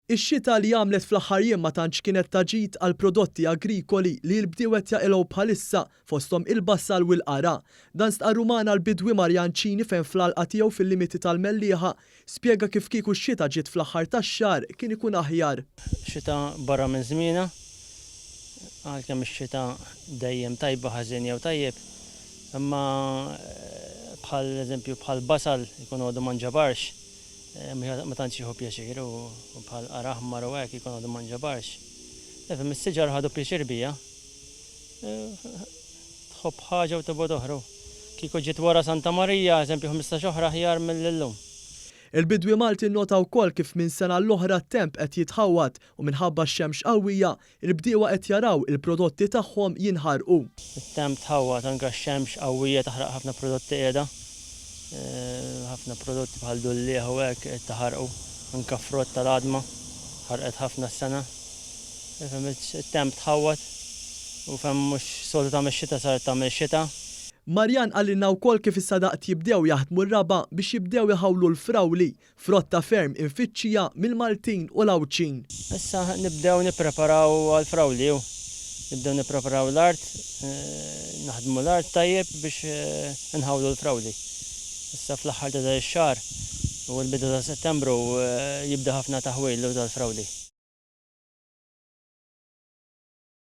Ix-xita li għamlet fl-aħħar jiem ma tantx kienet taġid għal prodotti agrikoli li l-bdiewa jaqilgħu bħalissa fosthom il-bassal u l-qara. Dan stqarru magħna l-bidwi Marjanċini fejn fl-għalqa tiegħu fil-limiti tal-Mellieħa spjega kif kieku x-xita ġiet fl-aħħar tax-xahar kien ikun aħjar. Xita barra minn żmiena, għalkemm ix-xita dejjem tajba ħażin jew tajjeb, imma bħal eżempju bħal basal ikun għadu ma nġabarx. Ma tantx jieħu pjaċir u bħal qara aħmar u hekk ikun għadu ma nġabarx. Mis-siġar ħadu pjaċir bija. Tħobb ħaġa u tibgħod oħra. Kieku ġiet wara Santa Marija, eżempju 15 oħra aħjar mill-illum. Il-bidwi Malti nnotaw wkoll kif minn sena l-oħra t-temp qed jitħawwad u minħabba x-xemx qawwija, il-bdiewa qed jaraw il-prodotti tagħhom jinħarqu. It-temp tħawwad anke x-xemx qawwija taħraq ħafna prodotti qiegħda. Ħafna prodotti bħal dullieħ u hekk qed taħarqu, anke frott tal-għadma ħarqet ħafna s-sena. It-temp tħawwad u femm mhux soltu tagħmel xita saret tagħmel xita. Marjan għallinna wkoll kif issa daqt jibdew jaħdmu r-raba biex jibdew iħawlu l-frawli, frotta ferm infittxija mill-Maltin u l-Awċin. Issa nibdew nippreparaw għall-frawli u nibdew nippreparaw l-art, naħdmu l-art tajjeb biex nħawlu l-frawli. Issa fl-aħħar ta' x-xahar u l-bidu ta' Settembru jibda ħafna taħwil tal-frawli.